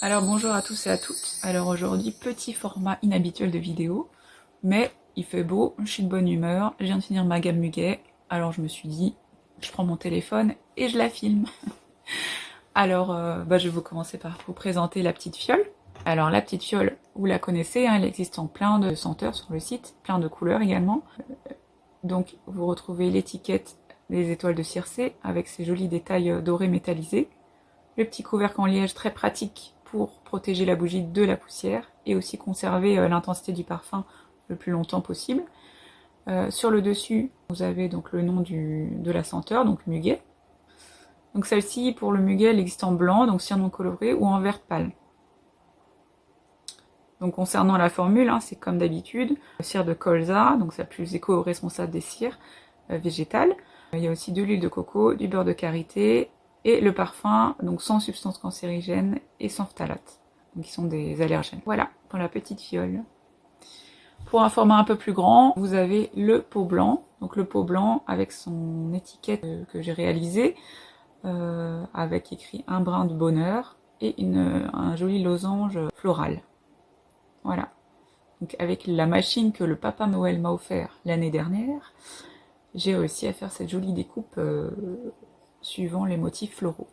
Alors bonjour à tous et à toutes. Alors aujourd'hui, petit format inhabituel de vidéo, mais il fait beau, je suis de bonne humeur, je viens de finir ma gamme muguet, alors je me suis dit, je prends mon téléphone et je la filme. Alors je vais vous commencer par vous présenter la petite fiole. Alors la petite fiole, vous la connaissez, hein, elle existe en plein de senteurs sur le site, plein de couleurs également. Donc vous retrouvez l'étiquette des étoiles de Circé avec ses jolis détails dorés métallisés. Le petit couvercle en liège très pratique pour protéger la bougie de la poussière et aussi conserver l'intensité du parfum le plus longtemps possible. Sur le dessus, vous avez donc le nom de la senteur, donc muguet. Donc celle-ci, pour le muguet, elle existe en blanc, donc cire non coloré, ou en vert pâle. Donc concernant la formule, hein, c'est comme d'habitude, cire de colza, donc c'est la plus éco-responsable des cires végétales. Il y a aussi de l'huile de coco, du beurre de karité, et le parfum, donc sans substance cancérigène et sans phtalate, donc qui sont des allergènes. Voilà, pour la petite fiole. Pour un format un peu plus grand, vous avez le pot blanc, donc le pot blanc avec son étiquette que j'ai réalisée, avec écrit un brin de bonheur et un joli losange floral. Voilà. Donc avec la machine que le Papa Noël m'a offert l'année dernière, j'ai réussi à faire cette jolie découpe suivant les motifs floraux.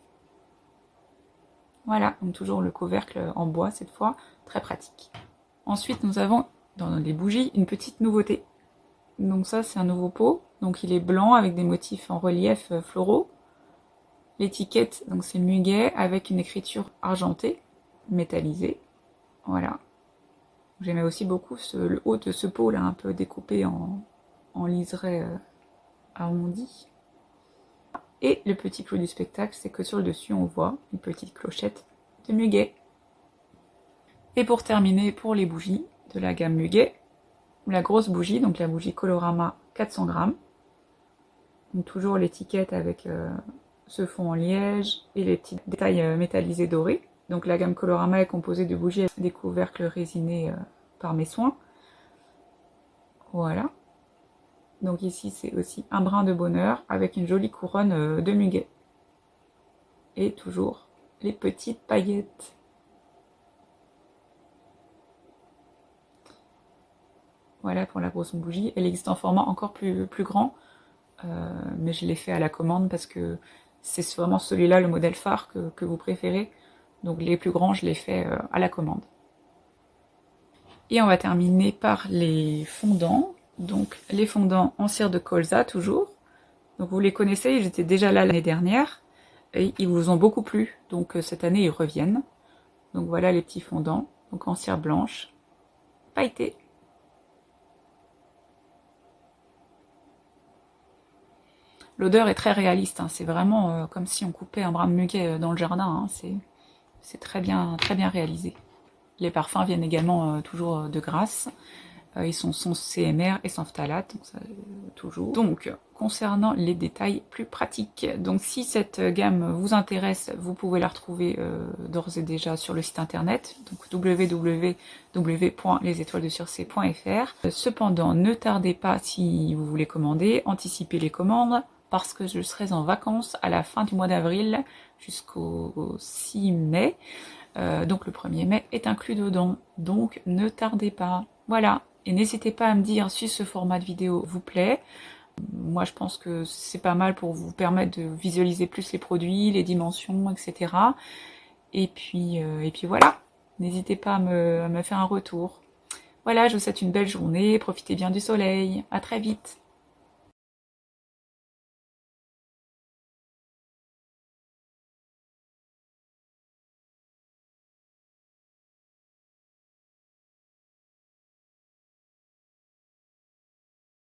Voilà, donc toujours le couvercle en bois cette fois, très pratique. Ensuite nous avons dans les bougies une petite nouveauté. Donc ça c'est un nouveau pot, donc il est blanc avec des motifs en relief floraux. L'étiquette, donc c'est muguet avec une écriture argentée, métallisée. Voilà. J'aimais aussi beaucoup le haut de ce pot là, un peu découpé en liseré arrondi. Et le petit clou du spectacle, c'est que sur le dessus, on voit une petite clochette de muguet. Et pour terminer, pour les bougies de la gamme muguet, la grosse bougie, donc la bougie Colorama 400 grammes. Donc toujours l'étiquette avec ce fond en liège et les petits détails métallisés dorés. Donc la gamme Colorama est composée de bougies avec des couvercles résinés par mes soins. Voilà. Donc ici c'est aussi un brin de bonheur avec une jolie couronne de muguet. Et toujours les petites paillettes. Voilà pour la grosse bougie. Elle existe en format encore plus grand, mais je l'ai fait à la commande parce que c'est vraiment celui-là le modèle phare que vous préférez. Donc les plus grands, je les fais à la commande. Et on va terminer par les fondants. Donc les fondants en cire de colza toujours. Donc vous les connaissez, ils étaient déjà là l'année dernière. Et ils vous ont beaucoup plu. Donc cette année, ils reviennent. Donc voilà les petits fondants. Donc en cire blanche, pailletés. L'odeur est très réaliste, hein. C'est vraiment comme si on coupait un brin de muguet dans le jardin, hein. C'est très bien réalisé. Les parfums viennent également toujours de Grasse. Ils sont sans CMR et sans phtalate, donc ça, toujours. Donc, concernant les détails plus pratiques, donc si cette gamme vous intéresse, vous pouvez la retrouver d'ores et déjà sur le site internet, donc www.lesétoilesdecircé.fr. Cependant, ne tardez pas si vous voulez commander, anticipez les commandes, parce que je serai en vacances à la fin du mois d'avril jusqu'au 6 mai. Donc le 1er mai est inclus dedans, donc ne tardez pas. Voilà, et n'hésitez pas à me dire si ce format de vidéo vous plaît. Moi je pense que c'est pas mal pour vous permettre de visualiser plus les produits, les dimensions, etc. Et puis voilà, n'hésitez pas à me faire un retour. Voilà, je vous souhaite une belle journée, profitez bien du soleil, à très vite.